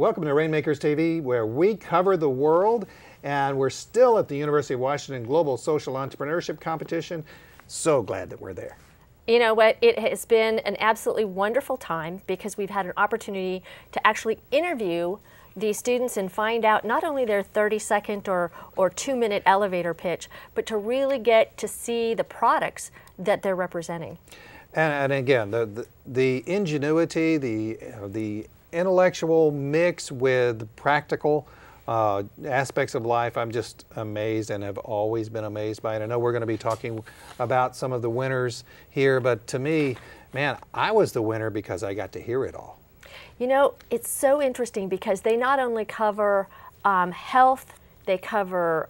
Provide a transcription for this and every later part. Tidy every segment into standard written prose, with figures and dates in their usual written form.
Welcome to Rainmakers TV, where we cover the world, and we're still at the University of Washington Global Social Entrepreneurship Competition. So glad that we're there. You know what, it has been an absolutely wonderful time because we've had an opportunity to actually interview these students and find out not only their 30-second or 2-minute elevator pitch, but to really get to see the products that they're representing. And again, the ingenuity, the intellectual mix with practical aspects of life, I'm just amazed and have always been amazed by it. I know we're going to be talking about some of the winners here, but to me, man, I was the winner because I got to hear it all. You know, it's so interesting because they not only cover health, they cover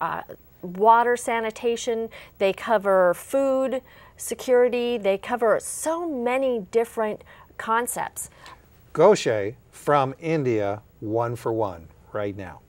water sanitation, they cover food security, they cover so many different concepts. Goshe from India, 1 for 1 right now.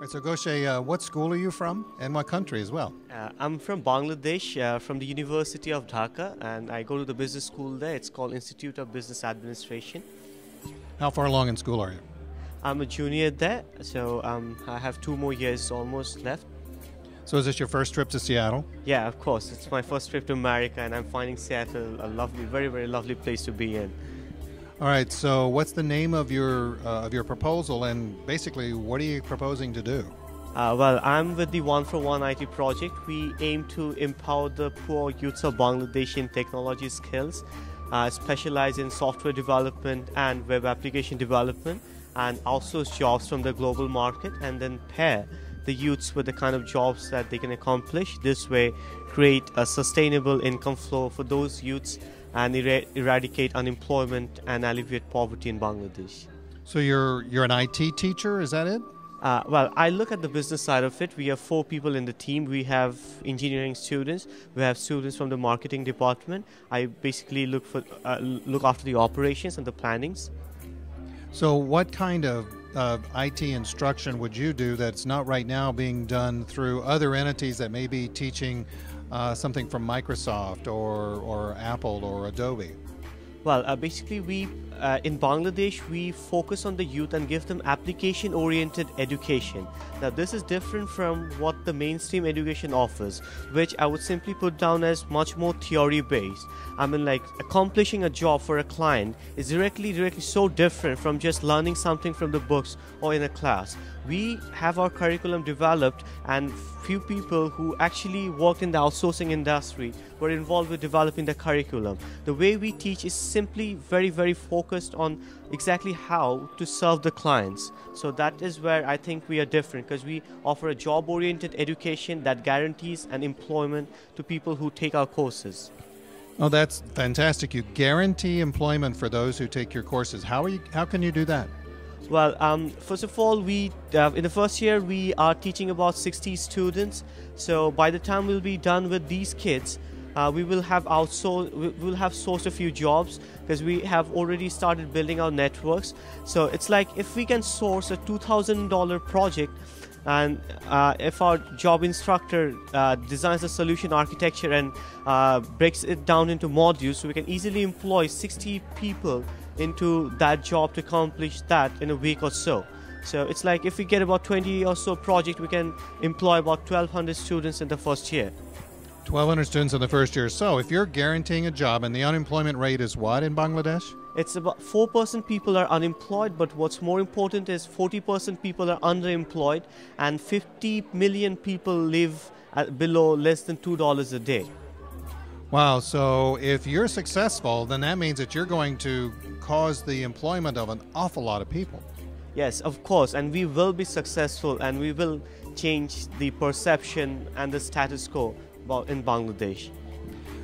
So Goshe, what school are you from and what country as well? I'm from Bangladesh, from the University of Dhaka, and I go to the business school there. It's called Institute of Business Administration. How far along in school are you? I'm a junior there, so I have 2 more years almost left. So is this your first trip to Seattle? Yeah, of course. It's my first trip to America, and I'm finding Seattle a lovely, very, very lovely place to be in. All right, so what's the name of your proposal, and basically what are you proposing to do? Well, I'm with the 1 for 1 IT project. We aim to empower the poor youths of Bangladesh in technology skills, specialize in software development and web application development, and outsource jobs from the global market, and then pair the youths with the kind of jobs that they can accomplish. This way, create a sustainable income flow for those youths and eradicate unemployment and alleviate poverty in Bangladesh. So you're an IT teacher, is that it? Well, I look at the business side of it. We have 4 people in the team. We have engineering students. We have students from the marketing department. I basically look after the operations and the plannings. So what kind of IT instruction would you do that's not right now being done through other entities that may be teaching something from Microsoft or Apple or Adobe? Well, basically we in Bangladesh we focus on the youth and give them application-oriented education. Now this is different from what the mainstream education offers, which I would simply put down as much more theory-based. I mean, like, accomplishing a job for a client is directly so different from just learning something from the books or in a class. We have our curriculum developed, and few people who actually worked in the outsourcing industry were involved with developing the curriculum. The way we teach is simply very, very focused on exactly how to serve the clients. So that is where I think we are different, because we offer a job-oriented education that guarantees an employment to people who take our courses. Oh, that's fantastic. You guarantee employment for those who take your courses. How can you do that? Well, first of all, we in the first year we are teaching about 60 students. So by the time we'll be done with these kids, we will have sourced a few jobs, because we have already started building our networks. So it's like, if we can source a $2,000 project, and if our job instructor designs a solution architecture and breaks it down into modules, so we can easily employ 60 people into that job to accomplish that in a week or so. So it's like, if we get about 20 or so projects, we can employ about 1,200 students in the first year. 1,200 students in the first year. So if you're guaranteeing a job, and the unemployment rate is what in Bangladesh? It's about 4% people are unemployed, but what's more important is 40% people are underemployed, and 50 million people live below less than $2 a day. Wow, so if you're successful, then that means that you're going to cause the employment of an awful lot of people. Yes, of course, and we will be successful, and we will change the perception and the status quo in Bangladesh.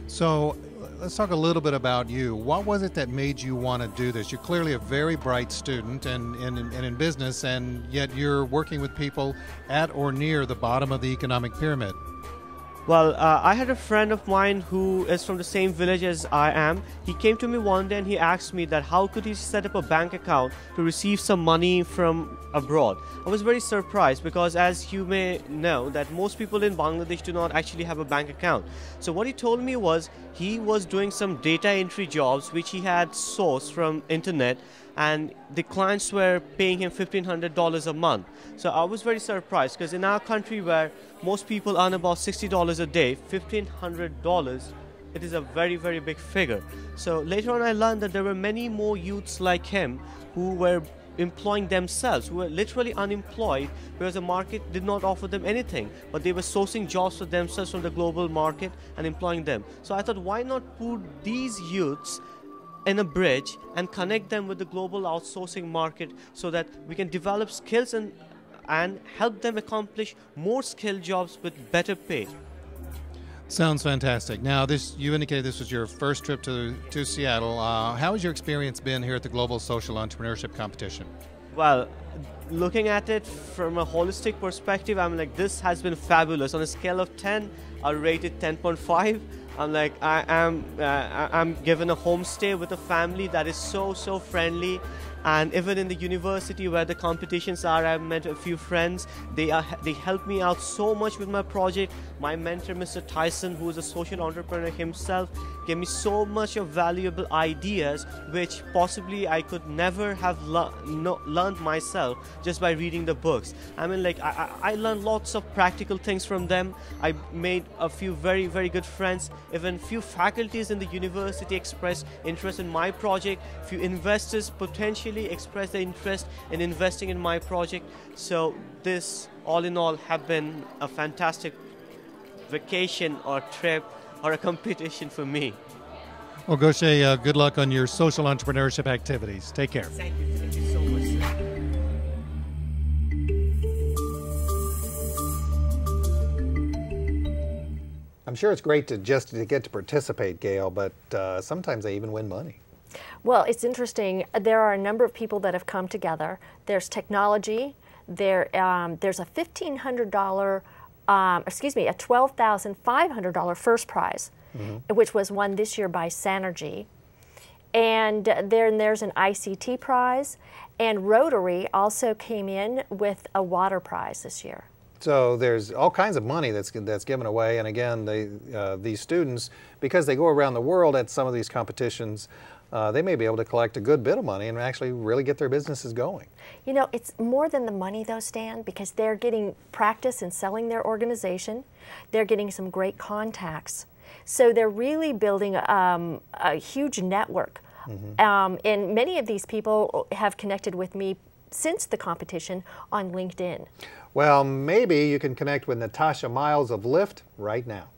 So let's talk a little bit about you. What was it that made you want to do this? You're clearly a very bright student and in business, and yet you're working with people at or near the bottom of the economic pyramid. Well, I had a friend of mine who is from the same village as I am. He came to me one day and he asked me that how could he set up a bank account to receive some money from abroad. I was very surprised because, as you may know, that most people in Bangladesh do not actually have a bank account. So what he told me was he was doing some data entry jobs which he had sourced from internet, and the clients were paying him $1,500 a month. So I was very surprised because in our country where most people earn about $60 a day, $1,500, it is a very, very big figure. So later on I learned that there were many more youths like him who were employing themselves, who were literally unemployed because the market did not offer them anything, but they were sourcing jobs for themselves from the global market and employing them. So I thought, why not put these youths in a bridge and connect them with the global outsourcing market so that we can develop skills and help them accomplish more skilled jobs with better pay. Sounds fantastic. Now, you indicated this was your first trip to Seattle. How has your experience been here at the Global Social Entrepreneurship Competition? Well, looking at it from a holistic perspective, I'm like, this has been fabulous. On a scale of 10, I'll rate it 10.5. I'm like, I'm given a homestay with a family that is so friendly. And even in the university where the competitions are, I've met a few friends. They helped me out so much with my project. My mentor, Mr. Tyson, who is a social entrepreneur himself, gave me so much of valuable ideas which possibly I could never have learned myself just by reading the books. I mean, like, I learned lots of practical things from them. I made a few very, very good friends. Even few faculties in the university expressed interest in my project. Few investors potentially expressed their interest in investing in my project. So this, all in all, have been a fantastic vacation or trip or a competition for me. Well, Goshe, good luck on your social entrepreneurship activities. Take care. Thank you so much, sir. I'm sure it's great to get to participate, Gail, but sometimes they even win money. Well, it's interesting. There are a number of people that have come together. There's technology. There's a $1,500, a $12,500 first prize, which was won this year by Sanergy. And then there's an ICT prize, and Rotary also came in with a water prize this year. So there's all kinds of money that's given away, and again, these students, because they go around the world at some of these competitions, they may be able to collect a good bit of money and actually really get their businesses going. You know, it's more than the money though, Stan, because they're getting practice in selling their organization. They're getting some great contacts. So they're really building a huge network. And many of these people have connected with me since the competition on LinkedIn. Well, maybe you can connect with Natasha Miles of Lyft right now.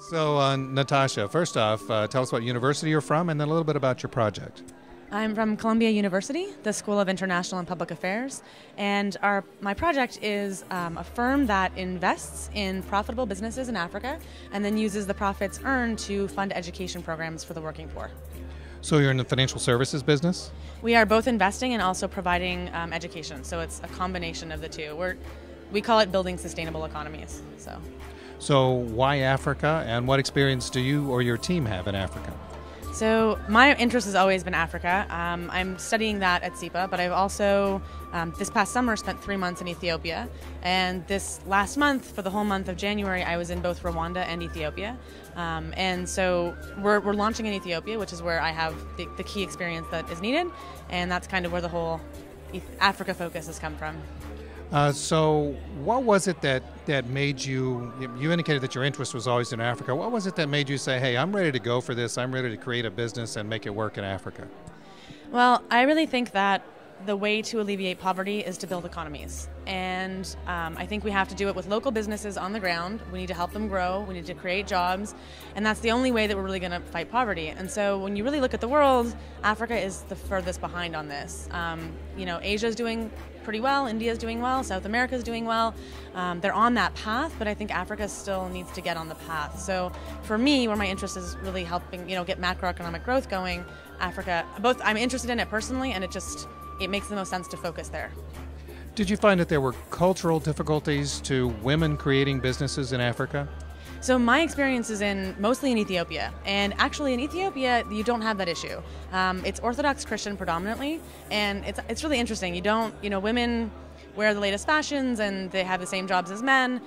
So, Natasha, first off, tell us what university you're from and then a little bit about your project. I'm from Columbia University, the School of International and Public Affairs, and my project is a firm that invests in profitable businesses in Africa and then uses the profits earned to fund education programs for the working poor. So you're in the financial services business? We are both investing and also providing education, so it's a combination of the two. We call it building sustainable economies. So why Africa, and what experience do you or your team have in Africa? So my interest has always been Africa. I'm studying that at SEPA, but I've also, this past summer, spent 3 months in Ethiopia. And this last month, for the whole month of January, I was in both Rwanda and Ethiopia. And so we're launching in Ethiopia, which is where I have the key experience that is needed. And that's kind of where the whole Africa focus has come from. So what was it that made you indicated that your interest was always in Africa. What was it that made you say, hey, I'm ready to go for this, I'm ready to create a business and make it work in Africa? Well, I really think that the way to alleviate poverty is to build economies. And I think we have to do it with local businesses on the ground. We need to help them grow. We need to create jobs. And that's the only way that we're really going to fight poverty. And so when you really look at the world, Africa is the furthest behind on this. You know, Asia is doing pretty well. India's doing well. South America's doing well. They're on that path, but I think Africa still needs to get on the path. So for me, where my interest is really helping, get macroeconomic growth going, Africa, both I'm interested in it personally, and it makes the most sense to focus there. Did you find that there were cultural difficulties to women creating businesses in Africa? So my experience is mostly in Ethiopia, and actually in Ethiopia you don't have that issue. It's Orthodox Christian predominantly, and it's really interesting. Women wear the latest fashions and they have the same jobs as men.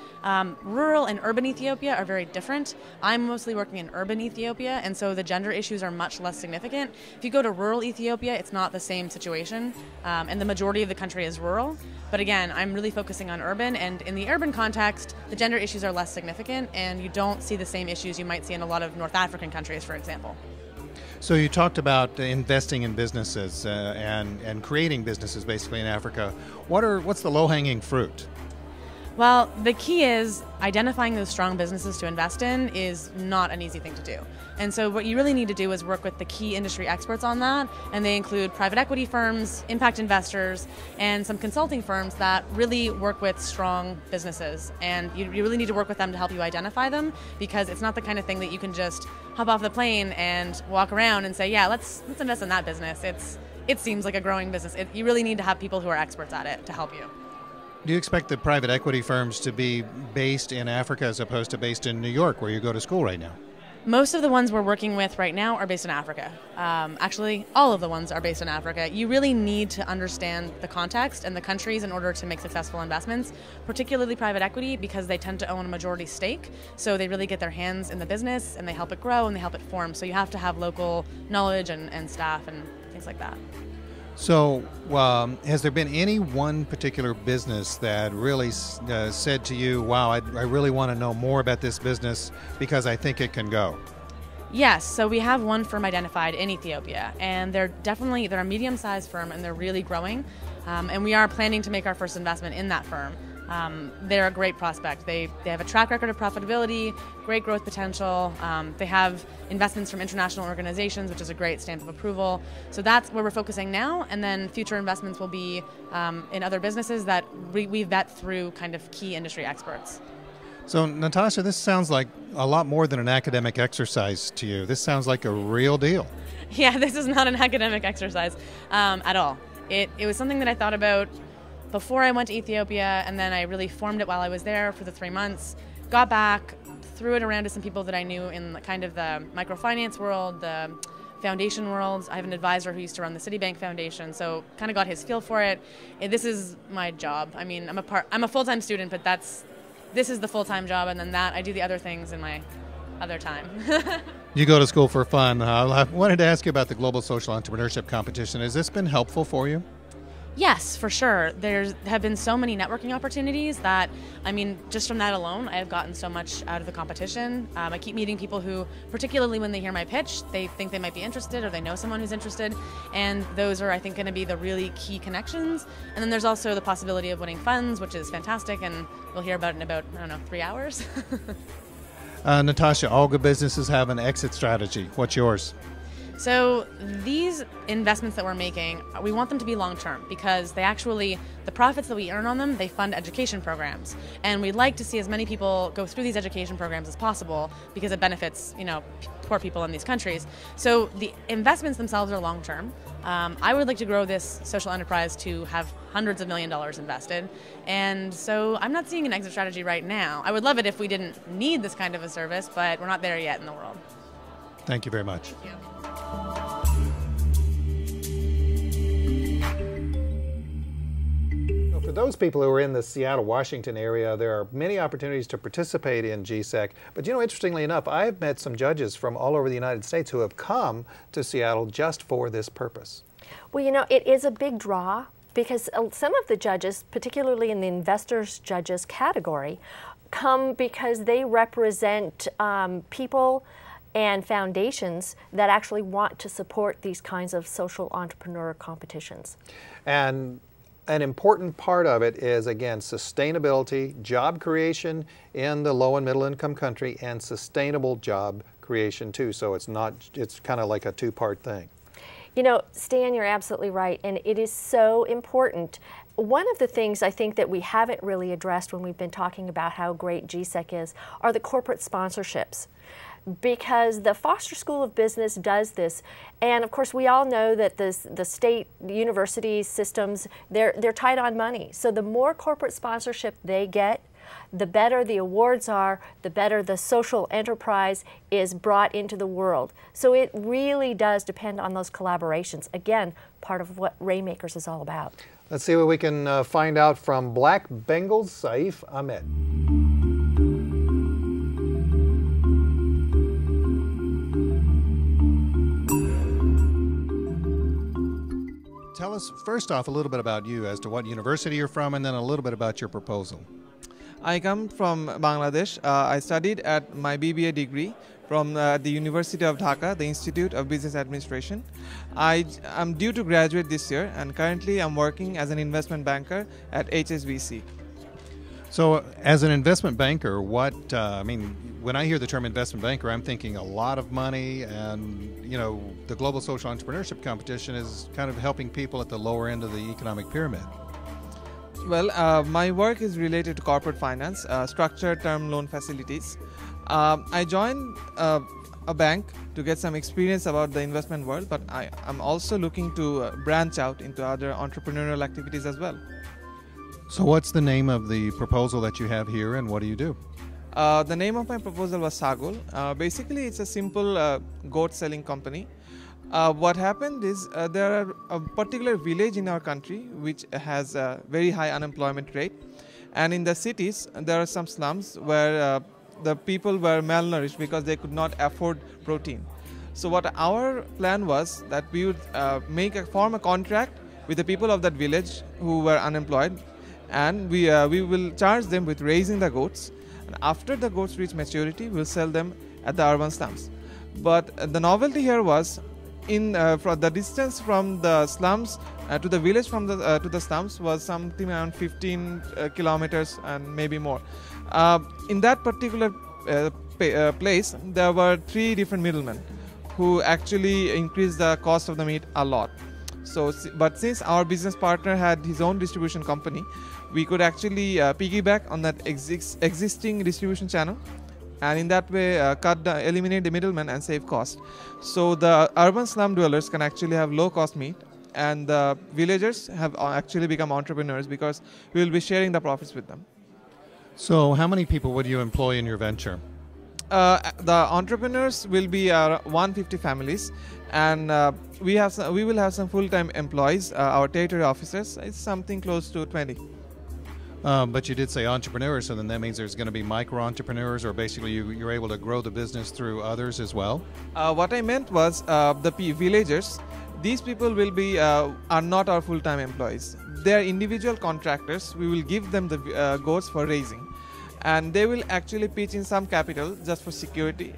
Rural and urban Ethiopia are very different. I'm mostly working in urban Ethiopia, and so the gender issues are much less significant. If you go to rural Ethiopia, it's not the same situation, and the majority of the country is rural. But again, I'm really focusing on urban, and in the urban context, the gender issues are less significant, and you don't see the same issues you might see in a lot of North African countries, for example. So you talked about investing in businesses and creating businesses basically in Africa. What's the low-hanging fruit? Well, the key is identifying those strong businesses to invest in is not an easy thing to do. And so what you really need to do is work with the key industry experts on that, and they include private equity firms, impact investors, and some consulting firms that really work with strong businesses. And you really need to work with them to help you identify them, because it's not the kind of thing that you can just hop off the plane and walk around and say, yeah, let's invest in that business. It seems like a growing business. You really need to have people who are experts at it to help you. Do you expect the private equity firms to be based in Africa as opposed to based in New York, where you go to school right now? Most of the ones we're working with right now are based in Africa. Actually, all of the ones are based in Africa. You really need to understand the context and the countries in order to make successful investments, particularly private equity, because they tend to own a majority stake. So they really get their hands in the business, and they help it grow, and they help it form. So you have to have local knowledge and staff and things like that. So has there been any one particular business that really said to you, wow, I really want to know more about this business because I think it can go? Yes, so we have one firm identified in Ethiopia, and they're a medium-sized firm, and they're really growing, and we are planning to make our first investment in that firm. They're a great prospect. They have a track record of profitability, great growth potential. They have investments from international organizations, which is a great stamp of approval. So that's where we're focusing now, and then future investments will be in other businesses that we vet through kind of key industry experts. So Natasha, this sounds like a lot more than an academic exercise to you. This sounds like a real deal. Yeah, this is not an academic exercise at all. It was something that I thought about before I went to Ethiopia, and then I really formed it while I was there for the 3 months. Got back, threw it around to some people that I knew in kind of the microfinance world, the foundation world. I have an advisor who used to run the Citibank Foundation, so kind of got his feel for it. This is my job. I mean, I'm a full-time student, but this is the full-time job, and then I do the other things in my other time. You go to school for fun. I wanted to ask you about the Global Social Entrepreneurship Competition. Has this been helpful for you? Yes, for sure. There have been so many networking opportunities that, I mean, just from that alone, I have gotten so much out of the competition. I keep meeting people who, particularly when they hear my pitch, they think they might be interested or they know someone who's interested, and those are, I think, going to be the really key connections. And then there's also the possibility of winning funds, which is fantastic, and we'll hear about it in about, 3 hours. Natasha, all good businesses have an exit strategy. What's yours? So these investments that we're making, we want them to be long-term, because the profits that we earn on them, they fund education programs. And we'd like to see as many people go through these education programs as possible, because it benefits, poor people in these countries. So the investments themselves are long-term. I would like to grow this social enterprise to have hundreds of $1 million invested. And so I'm not seeing an exit strategy right now. I would love it if we didn't need this kind of a service, but we're not there yet in the world. Thank you very much. Thank you. For those people who are in the Seattle, Washington area, there are many opportunities to participate in GSEC. But interestingly enough, I've met some judges from all over the United States who have come to Seattle just for this purpose. Well, it is a big draw, because some of the judges, particularly in the investors judges category, come because they represent people and foundations that actually want to support these kinds of social entrepreneur competitions. And an important part of it is, again, sustainability, job creation in the low and middle income country, and sustainable job creation too. So it's kind of like a two-part thing. Stan, you're absolutely right, and it is so important one of the things I think that we haven't really addressed when we've been talking about how great GSEC is are the corporate sponsorships. Because the Foster School of Business does this, and of course we all know that the state university systems, they're tight on money. So the more corporate sponsorship they get, the better the awards are, the better the social enterprise is brought into the world. So it really does depend on those collaborations. Again, part of what Rainmakers is all about. Let's see what we can find out from Black Bengal's Saif Ahmed. Tell us first off a little bit about you, as to what university you're from, and then a little bit about your proposal. I come from Bangladesh. I studied at my BBA degree from the University of Dhaka, the Institute of Business Administration. I'm due to graduate this year, and currently I'm working as an investment banker at HSBC. So, as an investment banker, when I hear the term investment banker, I'm thinking a lot of money, and the global social entrepreneurship competition is kind of helping people at the lower end of the economic pyramid. Well, my work is related to corporate finance, structured term loan facilities. I joined a bank to get some experience about the investment world, but I'm also looking to branch out into other entrepreneurial activities as well. So what's the name of the proposal that you have here, and what do you do? The name of my proposal was Sagol. Basically, it's a simple goat selling company. What happened is there are a particular village in our country which has a very high unemployment rate, and in the cities there are some slums where the people were malnourished because they could not afford protein. So what our plan was that we would form a contract with the people of that village who were unemployed, and we will charge them with raising the goats, and after the goats reach maturity we'll sell them at the urban slums. But the novelty here was from the distance from the slums to the village to the slums was something around 15 kilometers and maybe more. In that particular place there were 3 different middlemen who actually increased the cost of the meat a lot. But since our business partner had his own distribution company, we could actually piggyback on that existing distribution channel, and in that way eliminate the middleman and save cost. So the urban slum dwellers can actually have low cost meat, and the villagers have actually become entrepreneurs because we will be sharing the profits with them. So how many people would you employ in your venture? The entrepreneurs will be 150 families, and we will have some full-time employees, our territory officers. It's something close to 20. But you did say entrepreneurs, so then that means there's going to be micro-entrepreneurs, or basically you're able to grow the business through others as well? What I meant was the villagers. These people will be are not our full-time employees. They are individual contractors. We will give them the goats for raising, and they will actually pitch in some capital just for security,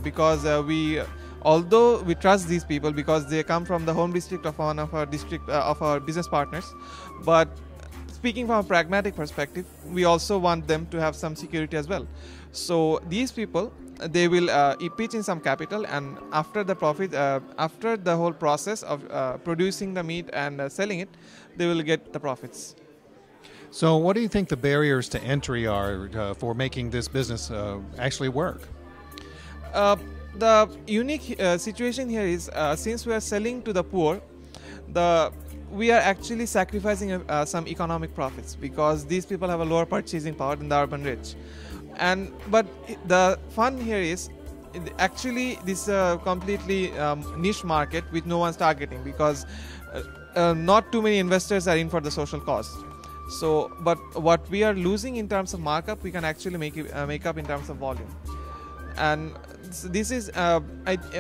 because although we trust these people because they come from the home district of one of our business partners, but speaking from a pragmatic perspective, we also want them to have some security as well. So these people, they will pitch in some capital, and after the profit, after the whole process of producing the meat and selling it, they will get the profits. So what do you think the barriers to entry are for making this business actually work? The unique situation here is since we are selling to the poor, we are actually sacrificing some economic profits because these people have a lower purchasing power than the urban rich. But the fun here is actually this completely niche market which no one's targeting, because not too many investors are in for the social cause. So, but what we are losing in terms of markup, we can actually make up in terms of volume. And this is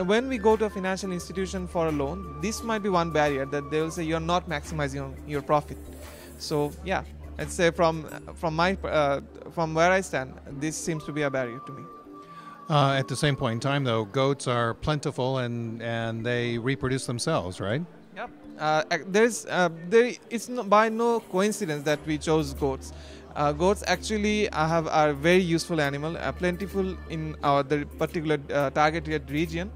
when we go to a financial institution for a loan, this might be one barrier that they will say you're not maximizing your profit. So yeah, I'd say from where I stand, this seems to be a barrier to me. At the same point in time, though, goats are plentiful and they reproduce themselves, right? Yep. It's by no coincidence that we chose goats. Goats actually are very useful animal, plentiful in the particular targeted region,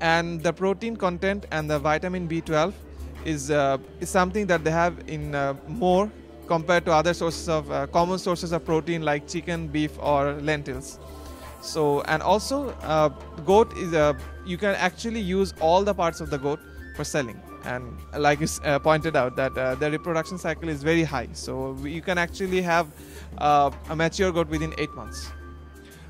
and the protein content and the vitamin B12 is something that they have in more compared to other sources of common sources of protein like chicken, beef, or lentils. So, and also goat is you can actually use all the parts of the goat for selling. And like you pointed out, that the reproduction cycle is very high. So you can actually have a mature goat within 8 months.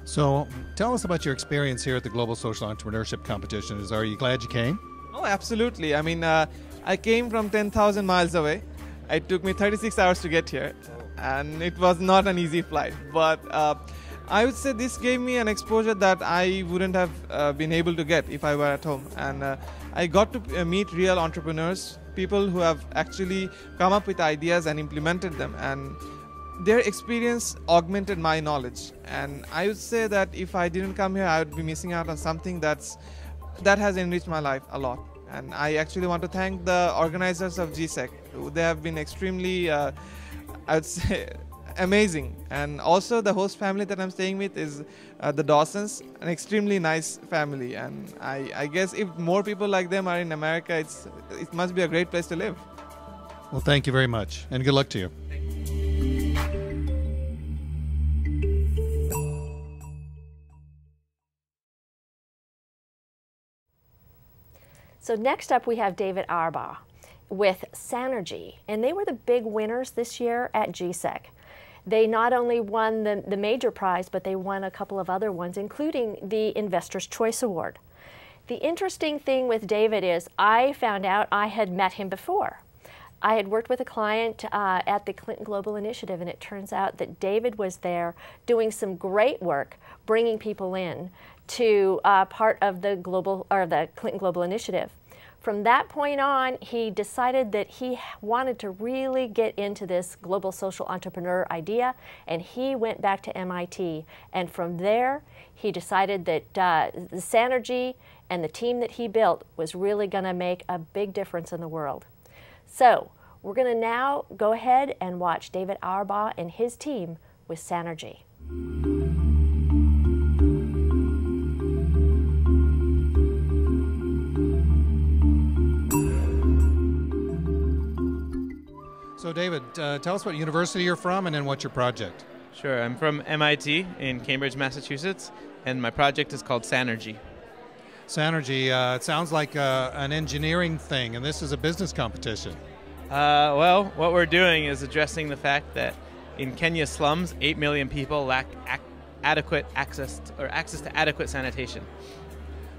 So tell us about your experience here at the Global Social Entrepreneurship Competition. Are you glad you came? Oh, absolutely. I mean, I came from 10,000 miles away. It took me 36 hours to get here, and it was not an easy flight. But I would say this gave me an exposure that I wouldn't have been able to get if I were at home. And I got to meet real entrepreneurs, people who have actually come up with ideas and implemented them. And their experience augmented my knowledge. And I would say that if I didn't come here, I would be missing out on something that has enriched my life a lot. And I actually want to thank the organizers of GSEC. They have been extremely, I would say, amazing. And also the host family that I'm staying with is the Dawsons, an extremely nice family. And I guess if more people like them are in America, it must be a great place to live. Well, thank you very much, and good luck to you. So next up we have David Auerbach with Sanergy, and they were the big winners this year at GSEC. They not only won the major prize, but they won a couple of other ones, including the Investor's Choice Award. The interesting thing with David is I found out I had met him before. I had worked with a client at the Clinton Global Initiative, and it turns out that David was there doing some great work bringing people in to part of the Clinton Global Initiative. From that point on, he decided that he wanted to really get into this global social entrepreneur idea, and he went back to MIT. And from there, he decided that the Sanergy and the team that he built was really going to make a big difference in the world. So we're going to now go ahead and watch David Auerbach and his team with Sanergy. So David, tell us what university you're from and then what's your project. Sure, I'm from MIT in Cambridge, Massachusetts, and my project is called Sanergy. Sanergy, it sounds like an engineering thing, and this is a business competition. Well, what we're doing is addressing the fact that in Kenya's slums, 8 million people lack adequate access to adequate sanitation.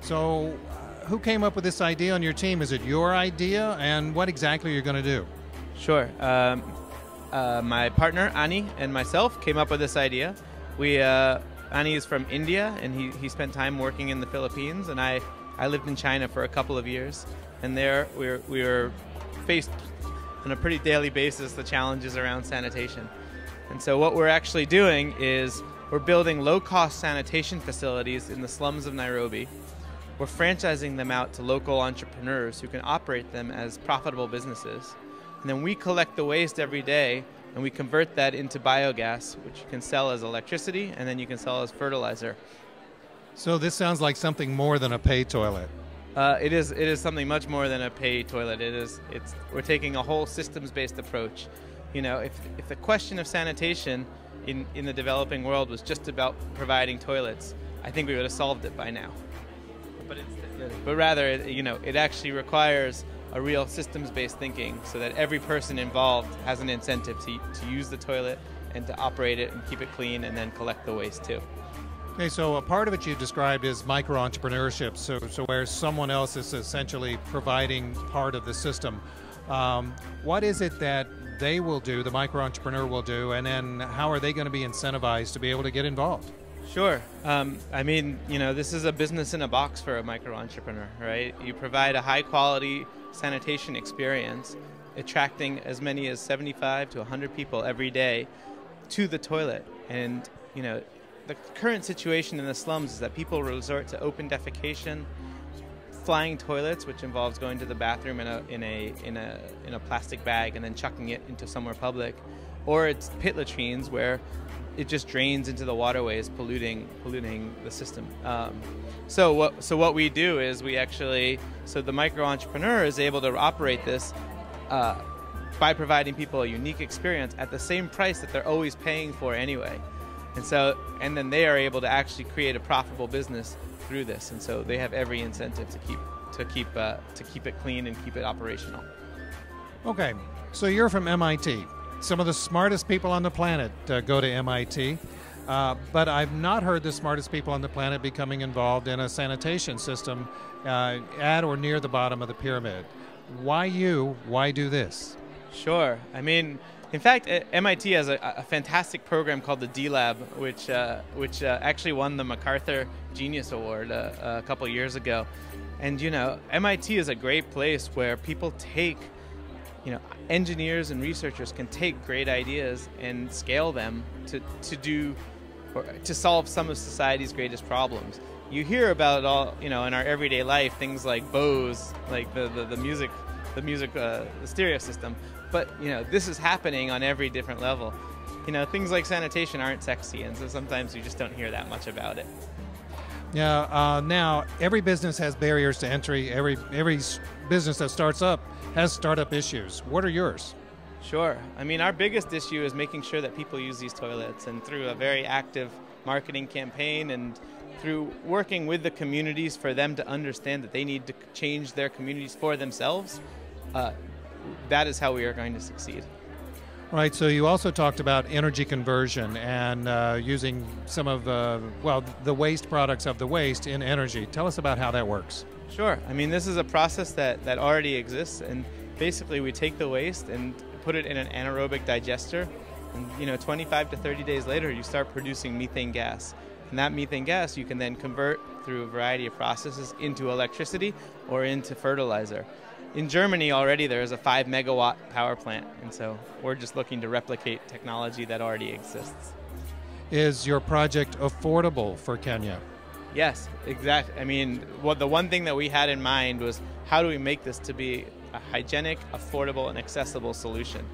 So who came up with this idea on your team? Is it your idea, and what exactly are you going to do? Sure. My partner, Ani, and myself came up with this idea. Ani is from India, and he spent time working in the Philippines, and I lived in China for a couple of years. And there we were faced on a pretty daily basis the challenges around sanitation. And so what we're actually doing is we're building low-cost sanitation facilities in the slums of Nairobi. We're franchising them out to local entrepreneurs who can operate them as profitable businesses. And then we collect the waste every day, and we convert that into biogas, which you can sell as electricity, and then you can sell as fertilizer. So this sounds like something more than a pay toilet. It is something much more than a pay toilet. We're taking a whole systems-based approach. You know, if the question of sanitation in the developing world was just about providing toilets, I think we would have solved it by now. But rather, it actually requires a real systems-based thinking so that every person involved has an incentive to use the toilet and to operate it and keep it clean and then collect the waste too. Okay, so a part of it you described is micro-entrepreneurship, so where someone else is essentially providing part of the system. What is it that they will do, the micro-entrepreneur will do, and then how are they going to be incentivized to be able to get involved? Sure. I mean, this is a business in a box for a micro-entrepreneur, right? You provide a high-quality sanitation experience, attracting as many as 75 to 100 people every day to the toilet. And, the current situation in the slums is that people resort to open defecation, flying toilets, which involves going to the bathroom in a plastic bag and then chucking it into somewhere public, or it's pit latrines where it just drains into the waterways, polluting the system. So what we do is so the micro entrepreneur is able to operate this by providing people a unique experience at the same price that they're always paying for anyway. And then they are able to actually create a profitable business through this, and so they have every incentive to keep it clean and keep it operational. Okay, so you're from MIT. Some of the smartest people on the planet go to MIT, but I've not heard the smartest people on the planet becoming involved in a sanitation system at or near the bottom of the pyramid. Why you? Why do this? Sure. I mean, in fact, MIT has a fantastic program called the D-Lab, which actually won the MacArthur Genius Award a couple years ago. And MIT is a great place where people take, engineers and researchers can take great ideas and scale them to solve some of society's greatest problems. You hear about it all, in our everyday life, things like Bose, like the music, the stereo system. But this is happening on every different level. Things like sanitation aren't sexy, and so sometimes you just don't hear that much about it. Yeah. Now every business has barriers to entry. Every business that starts up has startup issues. What are yours? Sure. I mean, our biggest issue is making sure that people use these toilets, and through a very active marketing campaign and through working with the communities for them to understand that they need to change their communities for themselves, that is how we are going to succeed. Right, so you also talked about energy conversion and using some of the waste products of the waste in energy. Tell us about how that works. Sure. I mean, this is a process that already exists, and basically we take the waste and put it in an anaerobic digester, and 25 to 30 days later you start producing methane gas. And that methane gas you can then convert through a variety of processes into electricity or into fertilizer. In Germany already there is a 5 megawatt power plant, and so we're just looking to replicate technology that already exists. Is your project affordable for Kenya? Yes, exactly. I mean, the one thing that we had in mind was how do we make this to be a hygienic, affordable, and accessible solution.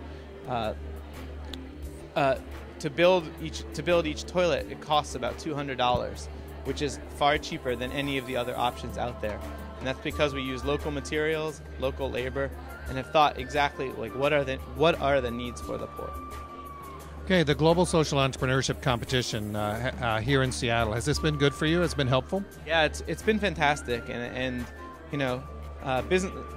To build each toilet, it costs about $200, which is far cheaper than any of the other options out there. And that's because we use local materials, local labor, and have thought exactly like what are the needs for the poor. Okay, the Global Social Entrepreneurship Competition here in Seattle, has this been good for you? Has it been helpful? Yeah, it's been fantastic, and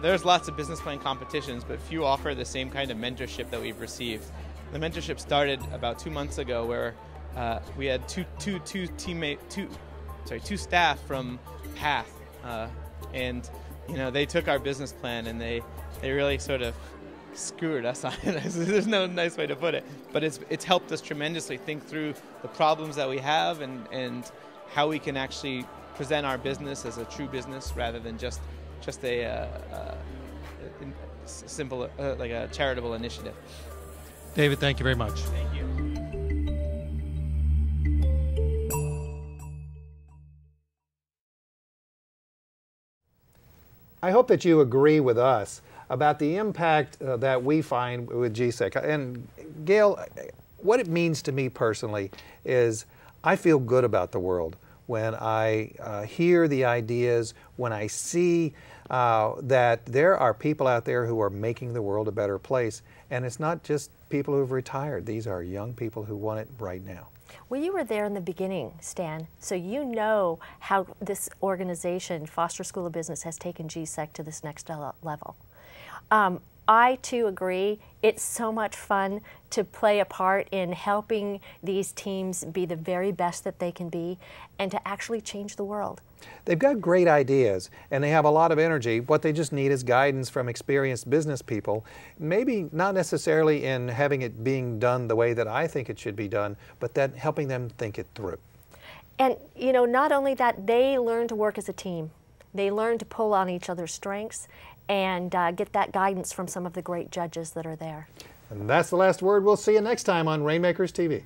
there's lots of business plan competitions, but few offer the same kind of mentorship that we've received. The mentorship started about 2 months ago, where we had two staff from Path, and they took our business plan and they really sort of screwed us on it. There's no nice way to put it, but it's helped us tremendously think through the problems that we have and how we can actually present our business as a true business rather than just a simple like a charitable initiative. David, thank you very much. Thank you. I hope that you agree with us about the impact that we find with GSEC. And Gail, what it means to me personally is I feel good about the world when I hear the ideas, when I see that there are people out there who are making the world a better place. And it's not just people who've retired. These are young people who want it right now. Well, you were there in the beginning, Stan, so you know how this organization, Foster School of Business, has taken GSEC to this next level. I, too, agree. It's so much fun to play a part in helping these teams be the very best that they can be and to actually change the world. They've got great ideas and they have a lot of energy. What they just need is guidance from experienced business people, maybe not necessarily in having it being done the way that I think it should be done, but that helping them think it through. And, not only that, they learn to work as a team. They learn to pull on each other's strengths and get that guidance from some of the great judges that are there. And that's the last word. We'll see you next time on Rainmakers TV.